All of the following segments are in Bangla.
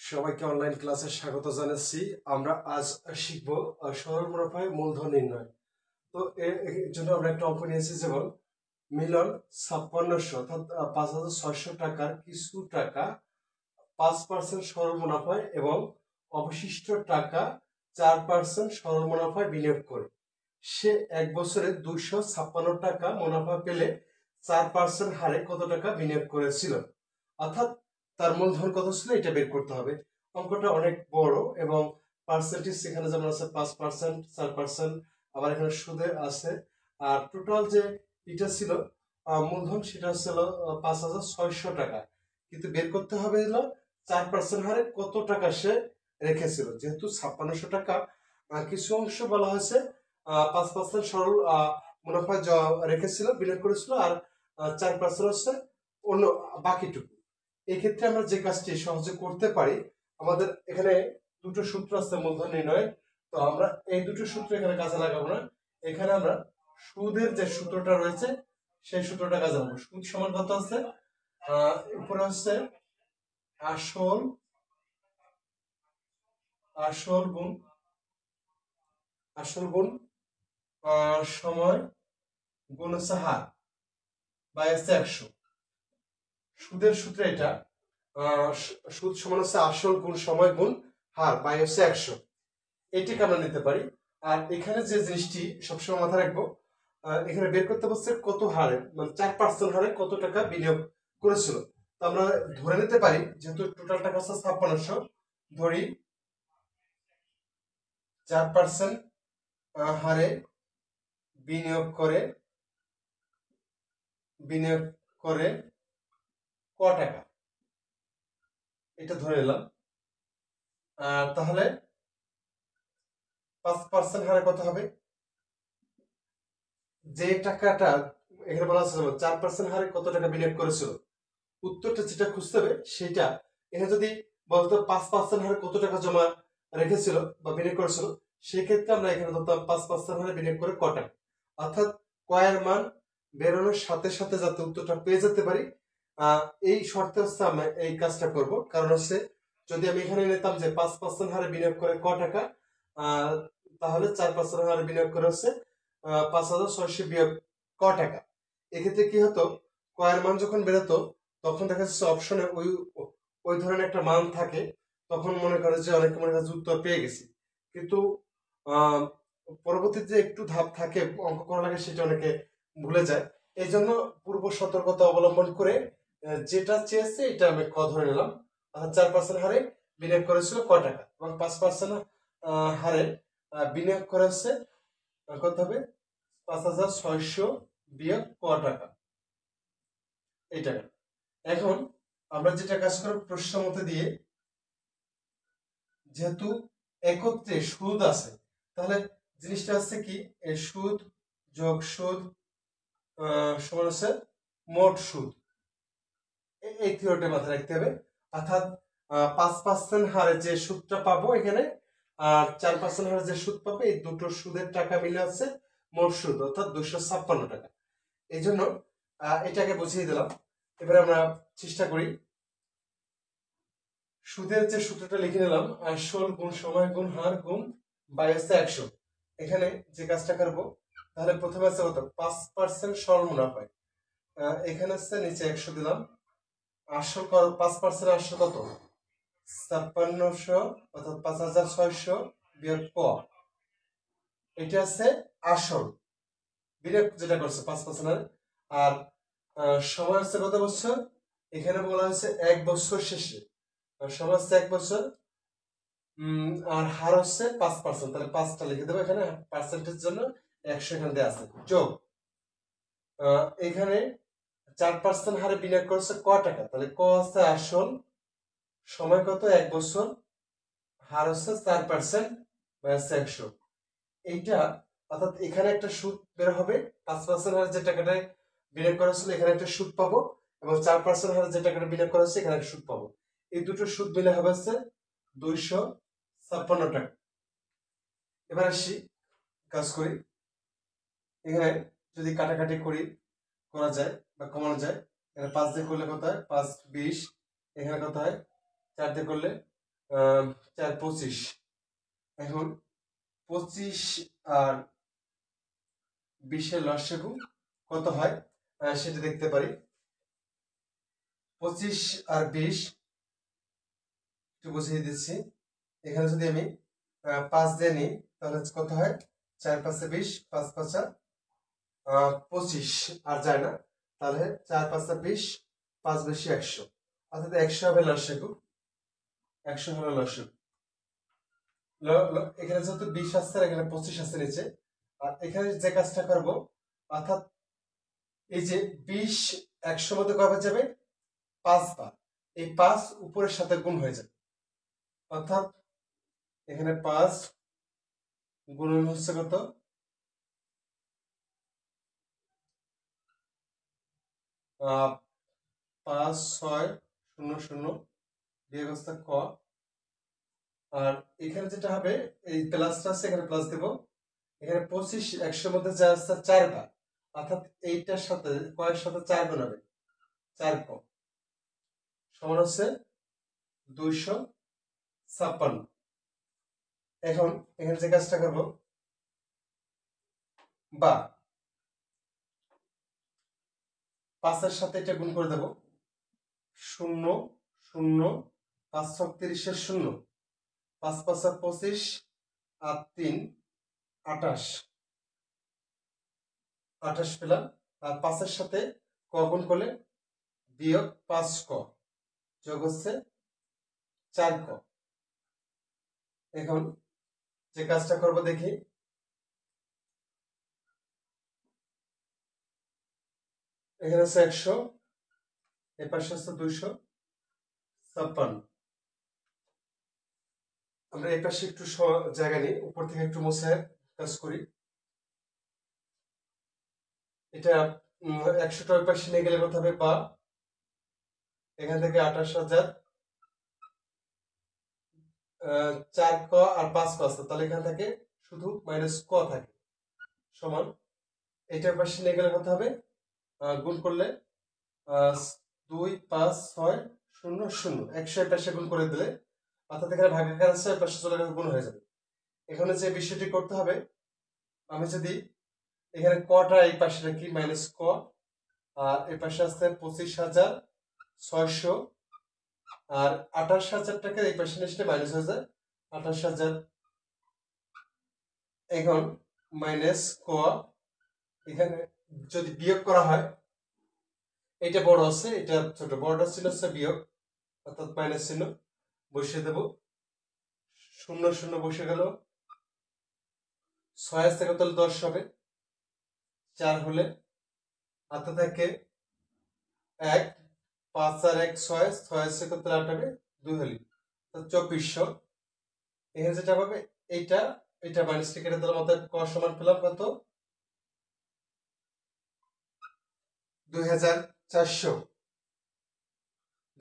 সবাইকে অনলাইন ক্লাসে স্বাগত জানাচ্ছি। আমরা আজ শিখব সরল মুনাফায় মূলধন নির্ণয়। তো এর জন্য আমরা একটা অঙ্ক নিয়েছি, যেমন মিলন 5600 অর্থাৎ 5600 টাকার কিছু টাকা 5% সরল মুনাফায় এবং অবশিষ্ট টাকা 4% সরল মুনাফায় বিনিয়োগ করে সে এক বছরে 256 টাকা মুনাফা পেলে 4% হারে কত টাকা বিনিয়োগ করেছিল, অর্থাৎ তার মূলধন কত ছিল এটা বের করতে হবে। অঙ্কটা অনেক বড় এবং পার্সেন্টেজ এখানে যেমন আছে 5%, 4%, আবার এখানে সুদে আছে। আর টোটাল যে এটা ছিল মূলধন সেটা ছিল 5600 টাকা, কিন্তু বের করতে হবে হলো 4% হারে কত টাকা সে রেখেছিল। যেহেতু 5600 টাকা কিছু অংশ বলা হয়েছে 5% সরল মুনাফা রেখেছিল, বিনিয়োগ করেছিল, আর 4% হচ্ছে অন্য বাকিটুকু। এই ক্ষেত্রে আমরা যে কাজটি সহজে করতে পারি, আমাদের এখানে দুটো সূত্র আছে মূলধন নির্ণয়। তো আমরা এই দুটো সূত্র এখানে কাজে লাগাবো না, এখানে আমরা সুদের যে সূত্রটা রয়েছে সেই সূত্রটা কাজে লাগাবো। সুদ সমান কত আছে, উপরে হচ্ছে আসল গুণ সময় গুণ হচ্ছে হার বাই হচ্ছে 100। সুদের সূত্র এটা, সুদ সমান হচ্ছে আসল গুণ সময় গুণ হার বাই হচ্ছে 100। এটিকে আমরা নিতে পারি। আর এখানে যে জিনিসটি সবসময় মাথায় রাখবো, এখানে বের করতে পারছে কত হারে, মানে 4% হারে কত টাকা বিনিয়োগ করেছিল। তো আমরা ধরে নিতে পারি, যেহেতু টোটাল টাকা হচ্ছে 5600, ধরি 4% হারে বিনিয়োগ করে ক টাকা, এটা ধরে নিলাম। তাহলে 5% হারে কত হবে, যে টাকাটা এখানে বলা আছে 4% হারে কত টাকা বিনিয়োগ করেছিল, উত্তরটা যেটা খুঁজতে হবে সেটা এখানে যদি বলতো 5% হারে কত টাকা জমা রেখেছিল বা বিনিয়োগ করেছিল, সেক্ষেত্রে আমরা এখানে ধরতাম 5% হারে বিনিয়োগ করে ক টাকা, অর্থাৎ কয়ের মান বেরোনোর সাথে সাথে যাতে উত্তরটা পেয়ে যেতে পারি, এই শর্তে হচ্ছে আমরা এই কাজটা করব। কারণ হচ্ছে যদি আমি এখানে নিতাম যে 5% হারে বিনিয়োগ করে ক টাকা, তাহলে 4% হারে বিনিয়োগ করে হচ্ছে 5600 বিয়োগ ক টাকা। এক্ষেত্রে কি হতো, কয়ের মান যখন বেরোতো তখন দেখা যাচ্ছে অপশনে ওই ধরনের একটা মান থাকে, তখন মনে করে যে অনেকে মনে করে উত্তর পেয়ে গেছি, কিন্তু পরবর্তীতে একটু ধাপ থাকে অঙ্ক করা লাগে, সেটা অনেকে ভুলে যায়। এই জন্য পূর্ব সতর্কতা অবলম্বন করে যেটা চেয়েছে এটা আমি ক ধরে নিলাম। 4% হারে বিনিয়োগ করেছিল ক টাকা এবং 5% হারে বিনিয়োগ করেছে কত হবে, 5600 বিয়োগ ক টাকা, এই টাকা। এখন আমরা যেটা কাজ করব, প্রশ্ন মতে দিয়ে, যেহেতু একত্রে সুদ আছে, তাহলে জিনিসটা হচ্ছে কি, এই সুদ যোগ সুদ সমান হচ্ছে মোট সুদ, এই থিওরিটা মাথায় রাখতে হবে। অর্থাৎ 5% হারে যে সুদটা পাবো এখানে, আর 4% হারে যে সুদ পাবো, এই দুটো সুদের টাকা মিলে হচ্ছে মোট সুদ, অর্থাৎ 256 টাকা। এই জন্য এটাকে বুঝিয়ে দিলাম। এবারে আমরা চেষ্টা করি, সুদের যে সূত্রটা লিখে নিলাম, আসল গুণ সময় গুণ হার গুণ বাই হচ্ছে 100। এখানে যে কাজটা করবো, তাহলে প্রথমে আছে কত, 5% সরল মুনাফায়, এখানে হচ্ছে নিচে 100 দিলাম। আসল 5% আসল কত, 5600 অর্থাৎ 5600 বিয়োগ ক, এটা আছে আসল বিনিয়োগ যেটা করছে 5%। আর সময় হচ্ছে কত বছর, এখানে বলা হয়েছে 1 বছর শেষে, সময় হচ্ছে 1 বছর, আর হার হচ্ছে 5%, তাহলে 5টা লিখে দেবো এখানে, পার্সেন্টের জন্য 100 এখানে দেওয়া আছে, যোগ এখানে 4% হারে বিনিয়োগ করছে ক টাকা, তাহলে ক হচ্ছে আসল, সময় কত 1 বছর, হার হচ্ছে 4% বা 100। এইটা অর্থাৎ এখানে একটা সুদ বের হবে, 5% হারে যে টাকাটা বিনিয়োগ করা ছিল এখানে একটা সুদ পাবো, এবং 4% হারে যে টাকাটা বিনিয়োগ করা হচ্ছে এখানে একটা সুদ পাবো। এই দুটো সুদ মিলে হবে হচ্ছে 256 টাকা। এবার আসি, কাজ করি। এখানে যদি কাটাকাটি করা যায় বা কমানো যায়, এখানে 5 দিয়ে করলে কত হয়, 5 20, এখানে কত হয় 4 দিয়ে করলে 4 25। এখন 25 আর 20-এর লসাগু কত হয় সেটা দেখতে পারি। 25 আর 20 একটু বুঝিয়ে দিচ্ছি। এখানে যদি আমি 5 দিয়ে নিই তাহলে কত হয়? 4 5 20, 5 5 25 আর যায় না, তাহলে 4 5 20, 5 বেশি 100, অর্থাৎ 100 হবে লসাগু। 100 হলো লসাগু। এখানে যেহেতু 20 আসছে আর এখানে 25 আসছে নিচে, আর এখানে যে কাজটা করব, অর্থাৎ এই যে 20 100 মধ্যে কয়বার যাবে? 5 বার। এই 5 উপরের সাথে গুণ হয়ে যাবে, অর্থাৎ এখানে 5 গুণন হচ্ছে কত? 5 6 0 0 বিয়োগ হচ্ছে ক। আর এখানে যেটা হবে, এই প্লাসটা আছে এখানে প্লাস দেব। এখানে 25 100 মধ্যে যা আছে 4 বার, অর্থাৎ এইটার সাথে কয়ের সাথে 4 গুণ হবে, 4 ক সমান হচ্ছে 256। এখন এখানে যে কাজটা করব, বা 5 এর সাথে এটা গুণ করে দেব। 0 0 5 6 30 0, 5 5 25 আর 3 28, 28 পেলাম। আর 5 এর সাথে ক গুণ করলে বিয়োগ 5 ক যোগ হচ্ছে 4 ক। এখন যে কাজটা করব দেখি, এখানে হচ্ছে 100, এর পাশে হচ্ছে 256। আমরা এই পাশে একটু জায়গা নিই, উপর থেকে একটু মুছে কাজ করি। এটা 100টা ওই পাশে নিয়ে গেলে কত হবে? বা এখান থেকে 28,000, 4 ক আর 5 ক আছে, তাহলে এখান থেকে শুধু মাইনাস ক থাকে, সমান এটার পাশে নিয়ে গেলে কত হবে? গুণ করলে 2 5 6 0 0, 100 এর পাশে গুণ করে দিলে, অর্থাৎ এখানে ভাগাকার আছে, এর পাশে চলে গেলে গুণ হয়ে যাবে। এখানে যে বিষয়টি করতে হবে, আমি যদি এখানে কটা এই পাশে রাখি মাইনাস ক, আর এই পাশে আসছে 25,600, আর 28,000 টাকা এই পাশে নিয়ে মাইনাস হয়ে যায় 28,000। এখন মাইনাস ক, এখানে যদি বিয়োগ করা হয়, এটা বড় আছে এটা ছোট, বড়টা ছিল হচ্ছে বিয়োগ, অর্থাৎ মাইনাস চিহ্ন বসিয়ে দেব। 0 0 বসে গেল। 6 আসতে কত হলে 10 হবে, 4 হলে হাতে থাকে 1, 5 আর 1 6, 6 আসতে কত 8 হবে, 2 হলে 2400। এখানে যেটা পাবে এইটা, এটা মাইনাস কেটে দিলাম, অর্থাৎ ক সমান পেলাম কত? 2400।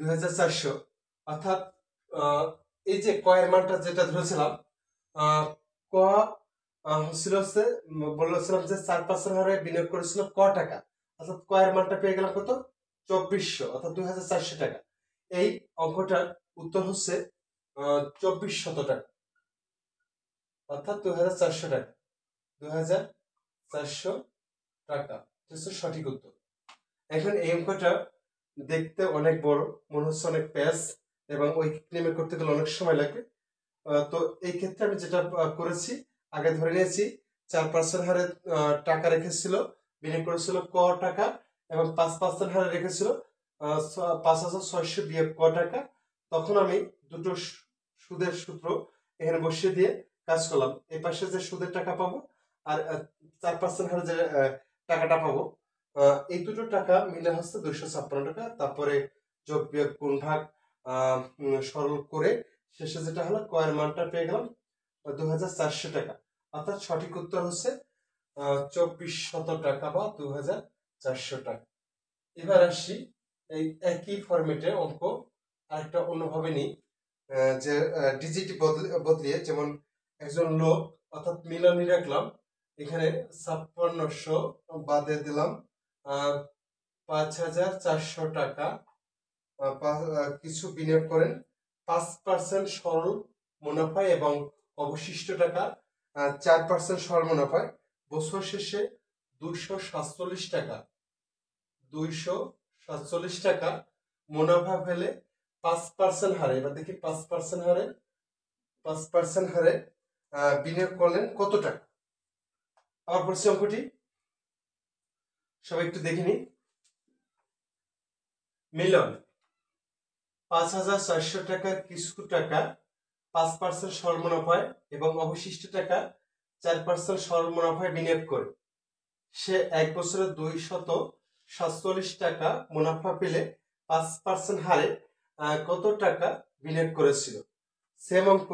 2400, অর্থাৎ এই যে ক এর মানটা যেটা ধরেছিলাম, ক ছিল হচ্ছে, বলেছিলাম যে 4% হারে বিনিয়োগ করেছিল ক টাকা, অর্থাৎ ক এর মানটা পেয়ে গেলাম কত? 2400, অর্থাৎ 2400 টাকা। এই অঙ্কটার উত্তর হচ্ছে 2400 টাকা, অর্থাৎ 2400 টাকা। 2400 টাকা হচ্ছে সঠিক উত্তর। এখন এই অঙ্কটা দেখতে অনেক বড় মনে হচ্ছে, অনেক পেজ, এবং ওই ক্লেমে করতে গেলে অনেক সময় লাগে। তো এই ক্ষেত্রে আমি যেটা করেছি, আগে ধরে নিয়েছি 4% হারে টাকা রেখেছিল, বিনিয়োগ করেছিল ক টাকা, এবং 5% হারে রেখেছিল 5,600 বিয়োগ ক টাকা। তখন আমি দুটো সুদের সূত্র এখানে বসিয়ে দিয়ে কাজ করলাম। এই পাশে যে সুদের টাকা পাবো, আর 4% হারে যে টাকাটা পাবো, এই দুটো টাকা মিলে হচ্ছে 256 টাকা। তারপরে যোগ বিয়োগ গুণ ভাগ সরল করে শেষে যেটা হলো ক এর মানটা পেয়ে গেলাম 2400 টাকা, অর্থাৎ সঠিক উত্তর হচ্ছে 2400 টাকা বা 2400 টাকা। এবার আসি এই একই ফরম্যাটে অঙ্ক আরেকটা অন্যভাবে নিই, যে ডিজিট বদলিয়ে, যেমন একজন লোক, অর্থাৎ মিলানি রাখলাম, এখানে 5600 বাদে দিলাম 5400 টাকা, কিছু বিনিয়োগ করেন 5% সরল মুনাফায় এবং অবশিষ্ট টাকা 4% সরল মুনাফায় বছর শেষে 247 টাকা মুনাফা ফেলে 5% হারে, এবার দেখি 5% হারে বিনিয়োগ করলেন কত টাকা। আবার পড়ছি অঙ্কটি, সবাই একটু দেখে নি। মিলন 5,400 টাকার কিছু টাকা 5% সরল মুনাফায় এবং অবশিষ্ট টাকা 4% সরল মুনাফায় বিনিয়োগ করে সে এক বছরে 247 টাকা মুনাফা পেলে 5% হারে কত টাকা বিনিয়োগ করেছিল। সেম অঙ্ক,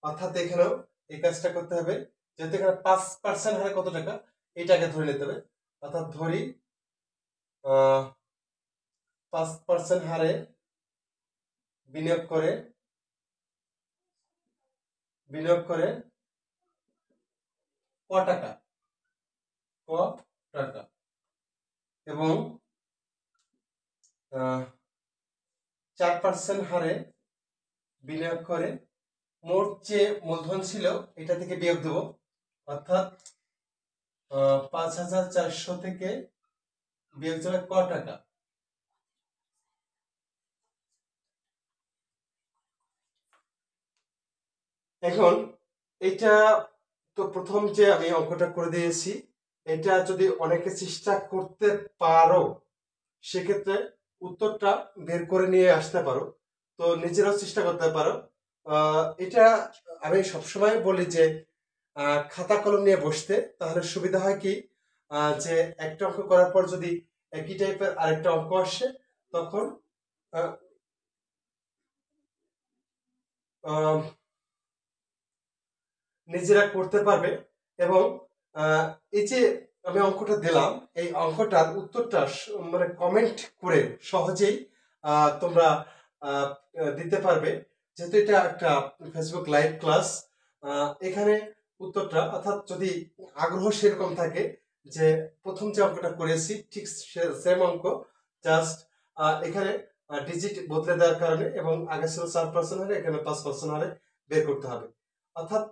অর্থাৎ এখানেও এই কাজটা করতে হবে, যেহেতু এখানে 5% হারে কত টাকা এইটাকে ধরে নিতে হবে। অর্থাৎ ধরি 5% হারে বিনিয়োগ করে ক টাকা এবং 4% হারে বিনিয়োগ করে মোট যে মূলধন ছিল এটা থেকে বিয়োগ দেব, অর্থাৎ 5,400 থেকে বিয়োগ যাবে ক টাকা। এখন এটা তো প্রথম যে আমি অঙ্কটা করে দিয়েছি, এটা যদি অনেকে চেষ্টা করতে পারো সেক্ষেত্রে উত্তরটা বের করে নিয়ে আসতে পারো, তো নিজেরাও চেষ্টা করতে পারো। এটা আমি সবসময় বলি যে খাতা কলম নিয়ে বসতে, তাহলে সুবিধা হয় কি যে একটা অঙ্ক করার পর যদি একই টাইপের আরেকটা অঙ্ক আসে তখন নিজেরা করতে পারবে। এবং এই যে আমি অঙ্কটা দিলাম, এই অঙ্কটার উত্তরটা মানে কমেন্ট করে সহজেই তোমরা দিতে পারবে, যেহেতু এটা একটা ফেসবুক লাইভ ক্লাস। এখানে উত্তরটা, অর্থাৎ যদি আগ্রহ সেরকম থাকে যে প্রথম যে অঙ্কটা করেছি ঠিক সেম অঙ্ক, জাস্ট এখানে ডিজিট বদলে দেওয়ার কারণে এবং আগে ছিল 4% হারে, এখানে 5% হারে বের করতে হবে। অর্থাৎ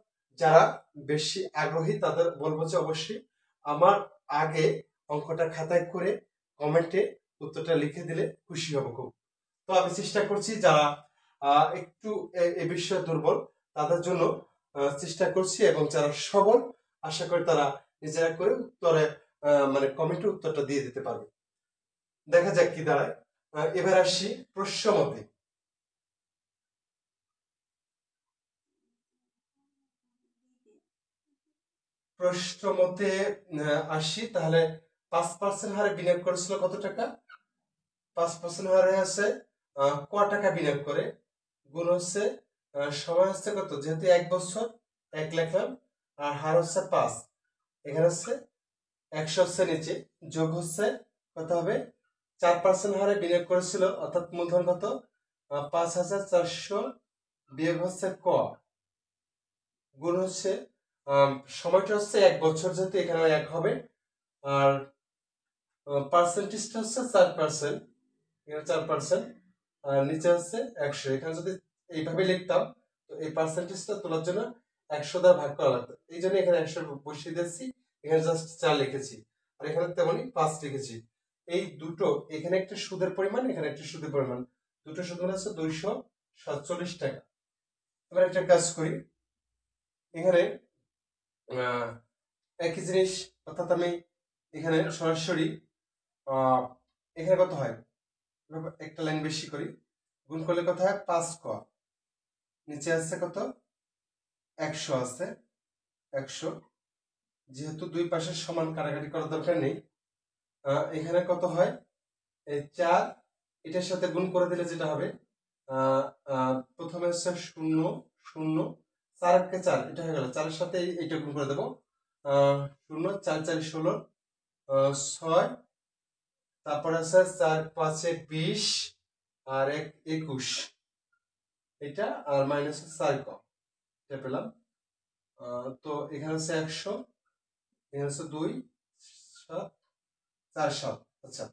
যারা বেশি আগ্রহী তাদের বলবো যে অবশ্যই আমার আগে অঙ্কটা খাতায় করে কমেন্টে উত্তরটা লিখে দিলে খুশি হব খুব। তো আমি চেষ্টা করছি যারা একটু এ বিষয়ে দুর্বল তাদের জন্য চেষ্টা করছি, এবং যারা সবল আশা করি তারা নিজেরা করে উত্তরে মানে কমেন্টে উত্তরটা দিয়ে দিতে পারবে। দেখা যাক কি দাঁড়ায়। এবার আসি প্রশ্নমতে। প্রশ্নমতে আসি, তাহলে 5% হারে বিনিয়োগ করেছিল কত টাকা, 5% হারে আছে ক টাকা বিনিয়োগ করে, গুণ হচ্ছে সময় হচ্ছে কত, যেহেতু 1 বছর 1 লিখলাম, আর হার হচ্ছে 5, এখানে হচ্ছে 100 হচ্ছে নিচে, যোগ হচ্ছে কত হবে 4% হারে বিনিয়োগ করেছিল, অর্থাৎ মূলধন কত 5,400 বিয়োগ হচ্ছে ক, গুণ হচ্ছে সময়টা হচ্ছে 1 বছর, যেহেতু এখানে 1 হবে, আর পার্সেন্টেজটা হচ্ছে 4%, এখানে 4%, আর নিচে হচ্ছে 100। এখানে যদি এইভাবে লিখতাম তো এই পার্সেন্টেজটা তোলার জন্য 100 দ্বারা ভাগ করা লাগতো, এই জন্য এখানে 100 বসিয়ে দিচ্ছি, এখানে জাস্ট 4 লিখেছি, আর এখানে তেমনি 5 লিখেছি। এই দুটো, এখানে একটা সুদের পরিমাণ, এখানে একটা সুদের পরিমাণ, দুটো সুদ মানে হচ্ছে 247 টাকা। এবার একটা কাজ করি, এখানে একই জিনিস, অর্থাৎ আমি এখানে সরাসরি এখানে কত হয় একটা লাইন বেশি করি, গুণ করলে কত হয় 5 ক, নিচে আছে কত 100 আছে 100, যেহেতু দুই পাশে সমান কাটাকাটি করার দরকার নেই, এখানে কত হয় এই 4, এটার সাথে গুণ করে দিলে যেটা হবে প্রথমে হচ্ছে 0 0 4 কে 4, এটা হয়ে গেল, 4 এর সাথে এইটা গুণ করে দেবো, 0 4 4 16 6, তারপরে আছে 4 5 20 আর 1 21, এটা আর মাইনাস 4 ক, এটা পেলাম। তো এখানে আছে 100, এখানে আছে 2 7 4 7, আচ্ছা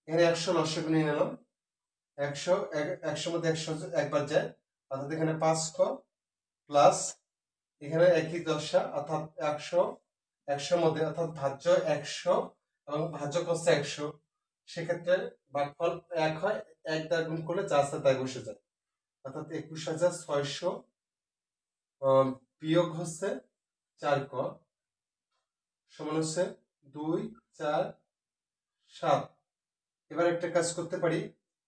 এখানে 100 লসাগু নিয়ে নিলাম, 100 100 মধ্যে 100 একবার যায়, অর্থাৎ এখানে 5 ক প্লাস এখানে একই দশা অর্থাৎ 100 মধ্যে অর্থাৎ ভাজ্য 100 এবং ভাজক হচ্ছে 100, সেক্ষেত্রে ভাগফল 1 হয়, 1 দ্বারা গুণ করলে যা আছে তাই বসে যায়। অর্থাৎ 21,600 বিয়োগ হচ্ছে 4 ক সমান হচ্ছে 2, 4, 7। এবার একটা কাজ করতে পারি,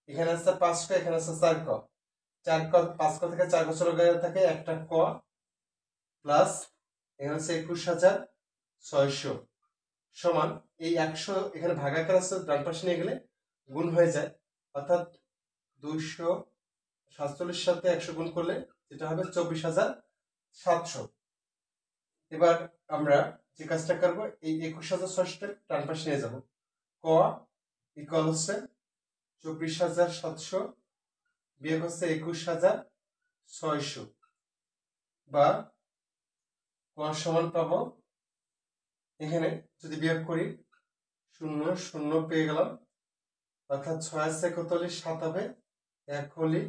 এখানে আছে 5 ক, এখানে আছে 4 ক, 4 ক 5 ক থেকে 4 ক চলে গেলে থাকে একটা ক প্লাস এখানে আছে 21,600 সমান এই 100 এখানে ভাগাকার আছে, ডান পাশে নিয়ে গেলে গুণ হয়ে যায়, অর্থাৎ 247 সাথে 100 গুণ করলে যেটা হবে 24,700। এবার আমরা যে কাজটা করবো, এই 21,600 ডান পাশে নিয়ে যাব, ক ইকুয়াল হচ্ছে 24,700 বিয়োগ হচ্ছে 21,600 বা ক সমান পাবো, এখানে যদি বিয়োগ করি 0 0 পেয়ে গেলাম, অর্থাৎ 6 আছে 41, 7 হবে, 1 হলে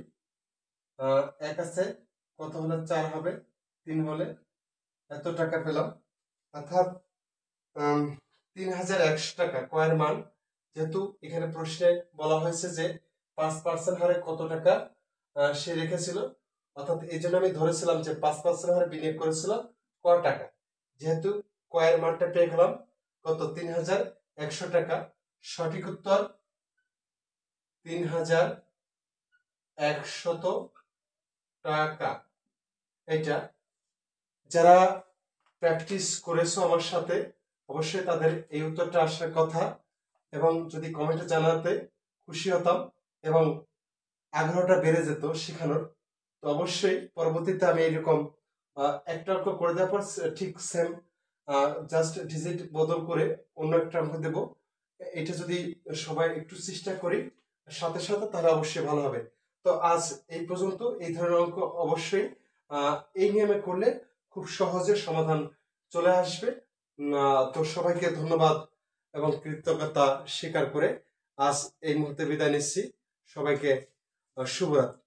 1 আছে কত হলে 4 হবে, 3 হলে এত টাকা পেলাম। অর্থাৎ 3,100 টাকা কয়ের মান, যেহেতু এখানে প্রশ্নে বলা হয়েছে যে 5% হারে কত টাকা সে রেখেছিল, অর্থাৎ এই জন্য আমি ধরেছিলাম যে 5% হারে বিনিয়োগ করেছিল ক টাকা, যেহেতু কয়ের মানটা পেয়ে গেলাম কত 3,100 টাকা। সঠিক উত্তর 3,100 টাকা। এটা যারা প্র্যাকটিস করেছো আমার সাথে অবশ্যই তাদের এই উত্তরটা আসার কথা, এবং যদি কমেন্টে জানাতে খুশি হতাম এবং আগ্রহটা বেড়ে যেত শেখানোর। তো অবশ্যই পরবর্তীতে আমি এইরকম একটা অঙ্ক করে দেওয়ার পর ঠিক সেম জাস্ট ডিজিট বদল করে অন্য একটা অঙ্ক দেবো। এটা যদি সবাই একটু চেষ্টা করি সাথে সাথে তাহলে অবশ্যই ভালো হবে। তো আজ এই পর্যন্ত। এই ধরনের অঙ্ক অবশ্যই এই নিয়মে করলে খুব সহজে সমাধান চলে আসবে। তো সবাইকে ধন্যবাদ এবং কৃতজ্ঞতা স্বীকার করে আজ এই মুহূর্তে বিদায় নিচ্ছি। সবাইকে শুভরাত্রি।